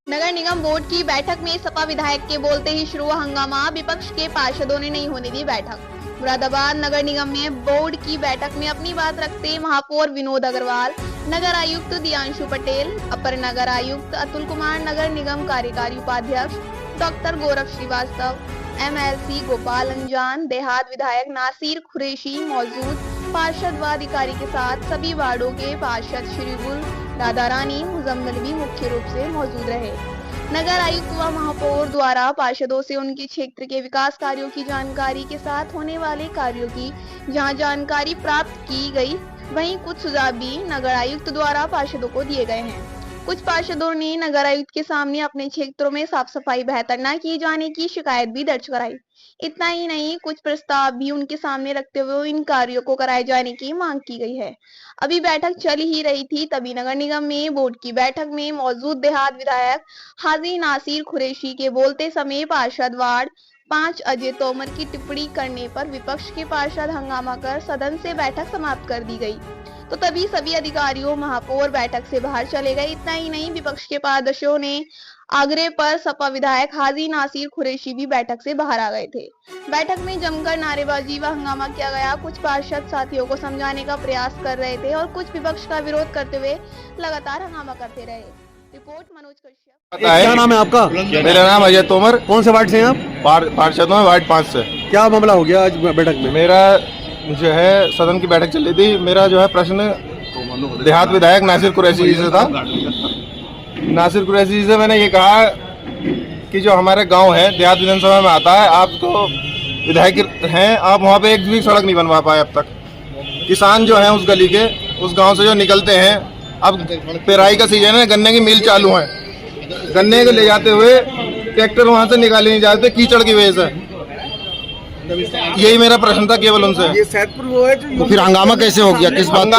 नगर निगम board की बैठक में सपा विधायक के बोलते ही शुरू हुआ हंगामा। विपक्ष के पार्षदों ने नहीं होने दी बैठक। मुरादाबाद नगर निगम में बोर्ड की बैठक में अपनी बात रखते महापौर विनोद अग्रवाल, नगर आयुक्त दियांशु पटेल, अपर नगर आयुक्त अतुल कुमार, नगर निगम कार्यकारी उपाध्यक्ष डॉक्टर गौरव श्रीवास्तव, MLC गोपाल अंजान, देहात विधायक नासिर कुरैशी मौजूद। पार्षद व अधिकारी के साथ सभी वार्डों के पार्षद श्रीगुल, राधा रानी, मुजम्मिल भी मुख्य रूप से मौजूद रहे। नगर आयुक्त व महापौर द्वारा पार्षदों से उनके क्षेत्र के विकास कार्यों की जानकारी के साथ होने वाले कार्यों की जहां जानकारी प्राप्त की गई, वहीं कुछ सुझाव भी नगर आयुक्त द्वारा पार्षदों को दिए गए हैं। कुछ पार्षदों ने नगर आयुक्त के सामने अपने क्षेत्रों में साफ सफाई बेहतर न किए जाने की शिकायत भी दर्ज कराई। इतना ही नहीं, कुछ प्रस्ताव भी उनके सामने रखते हुए इन कार्यों को कराए जाने की मांग की गई है। अभी बैठक चल ही रही थी, तभी नगर निगम में बोर्ड की बैठक में मौजूद देहात विधायक हाजी नासिर कुरैशी के बोलते समय पार्षद वार्ड 5 अजय तोमर की टिप्पणी करने पर विपक्ष के पार्षद हंगामा कर सदन से बैठक समाप्त कर दी गई। तो तभी सभी अधिकारियों महापौर बैठक से बाहर चले गए। इतना ही नहीं, विपक्ष के पार्षदों ने आग्रह पर सपा विधायक हाजी नासिर कुरैशी भी बैठक से बाहर आ गए थे। बैठक में जमकर नारेबाजी व हंगामा किया गया। कुछ पार्षद साथियों को समझाने का प्रयास कर रहे थे और कुछ विपक्ष का विरोध करते हुए लगातार हंगामा करते रहे। रिपोर्ट मनोज कश्यप। क्या नाम है आपका? मेरा नाम अजय तोमर। कौन से वार्ड से हैं आप? पार्षद हूँ वार्ड 5 से। क्या मामला हो गया आज बैठक में? मेरा जो है सदन की बैठक चल रही थी, मेरा जो है प्रश्न देहात विधायक नासिर कुरैशी जी से था। नासिर कुरैशी जी से मैंने ये कहा कि जो हमारे गांव है देहात विधानसभा में आता है, आप तो विधायक हैं, आप वहाँ पे एक भी सड़क नहीं बनवा पाए अब तक। किसान जो हैं उस गली के, उस गांव से जो निकलते हैं, अब पेराई का सीजन है, गन्ने की मिल चालू है, गन्ने को ले जाते हुए ट्रैक्टर वहाँ से निकाले नहीं जाते कीचड़ की वजह से। यही मेरा प्रश्न था केवल उनसे। ये सैदपुर वो है तो फिर हंगामा कैसे हो गया? किस बात का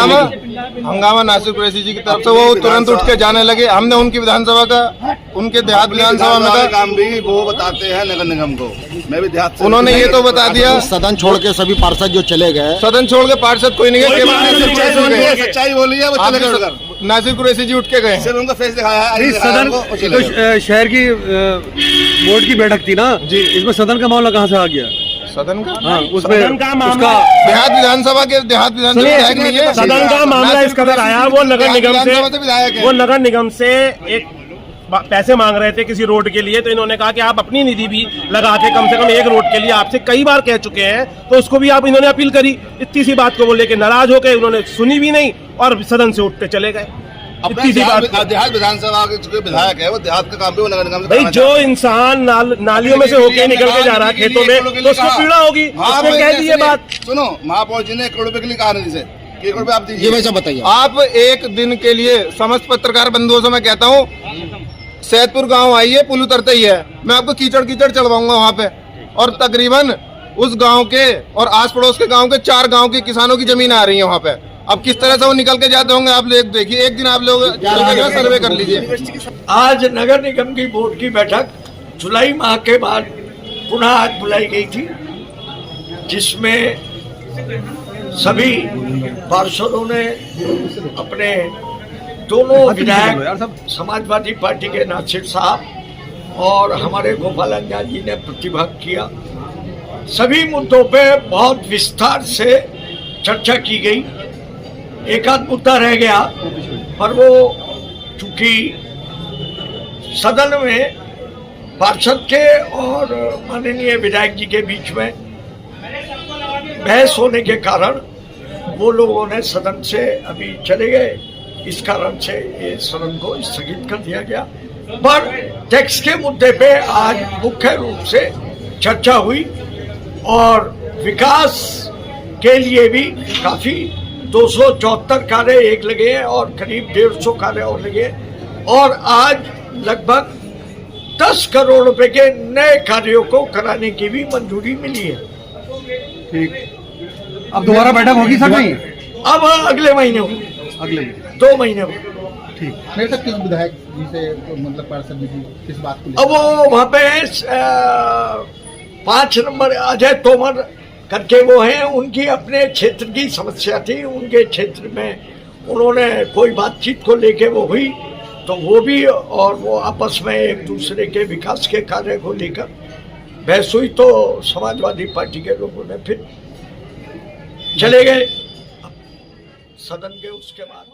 हंगामा? नासिर कुरैशी जी की तरफ से वो तुरंत उठ के जाने लगे। हमने उनकी विधानसभा का, उनके देहात विधानसभा में का काम भी वो बताते हैं नगर निगम को। मैं भी देहात, उन्होंने ये तो बता दिया। सदन छोड़ के सभी पार्षद जो चले गए, सदन छोड़ के पार्षद कोई नहीं गए, सच्चाई बोली है, वो चले गए। नासिर कुरैशी जी उठ के गए। सिर्फ उनका फेस दिखाया है। सदन तो शहर की बोर्ड की बैठक थी ना जी, इसमें सदन का मामला कहाँ से आ गया? सदन का? हाँ, उसमें उसका देहात विधानसभा के विधायक नहीं है। सदन का मामला इस कदर आया, वो नगर निगम से एक पैसे मांग रहे थे किसी रोड के लिए, तो इन्होंने कहा कि आप अपनी निधि भी लगा के कम से कम एक रोड के लिए आपसे कई बार कह चुके हैं, तो उसको भी आप इन्होंने अपील करी। इतनी सी बात को वो लेके नाराज हो गए, उन्होंने सुनी भी नहीं और सदन से उठते चले गए। इतनी सी बात। देहात विधानसभा के जो विधायक है वो देहात का काम भी वो नगर निगम से भाई, जो इंसान नालियों में से होके निकल के जा रहा है खेतों में, तो उसको पीड़ा होगी। उसने कह दी ये बात। सुनो, महापौर जी ने 1 करोड़ रुपए के लिए कहा नहीं, से 1 करोड़ आप दीजिए। वैसे बताइए, आप एक दिन के लिए समस्त पत्रकार बंधुओं से मैं कहता हूँ, सैदपुर गांव आइए, पुल उतरते ही है, मैं आपको कीचड़ चढ़वाऊंगा वहाँ पे। और तकरीबन उस गांव के और आस पड़ोस के गांव के 4 गांव के किसानों की जमीन आ रही है वहाँ पे। अब किस तरह से वो निकल के जाते होंगे आप लोग देखिए। एक दिन आप लोग सर्वे कर लीजिए। आज नगर निगम की बोर्ड की बैठक जुलाई माह के बाद पुनः आज बुलाई गई थी, जिसमें सभी पार्षदों ने अपने दोनों विधायक समाजवादी पार्टी के नासिर साहब और हमारे गोपाल अंजान जी ने प्रतिभाग किया। सभी मुद्दों पे बहुत विस्तार से चर्चा की गई। एक आध मुद्दा रह गया, पर वो चूंकि सदन में पार्षद के और माननीय विधायक जी के बीच में बहस होने के कारण वो लोगों ने सदन से अभी चले गए। इस कारण से ये सदन को स्थगित कर दिया गया। पर टैक्स के मुद्दे पे आज मुख्य रूप से चर्चा हुई और विकास के लिए भी काफी 274 कार्य एक लगे हैं और करीब 150 कार्य और लगे, और आज लगभग 10 करोड़ रुपए के नए कार्यों को कराने की भी मंजूरी मिली है। ठीक, अब दोबारा बैठक होगी सर? नहीं, अब अगले महीने होगी, अगले 2 महीने में। ठीक, मेरे साथ किस विधायक जी से मतलब पार्षद जी किस बात को? अब वो वहाँ पे 5 नंबर अजय तोमर करके वो हैं, उनकी अपने क्षेत्र की समस्या थी, उनके क्षेत्र में उन्होंने कोई बातचीत को लेके वो हुई, तो वो भी और वो आपस में एक दूसरे के विकास के कार्य को लेकर बहस हुई, तो समाजवादी पार्टी के लोगों ने फिर चले गए सदन के उसके बाद।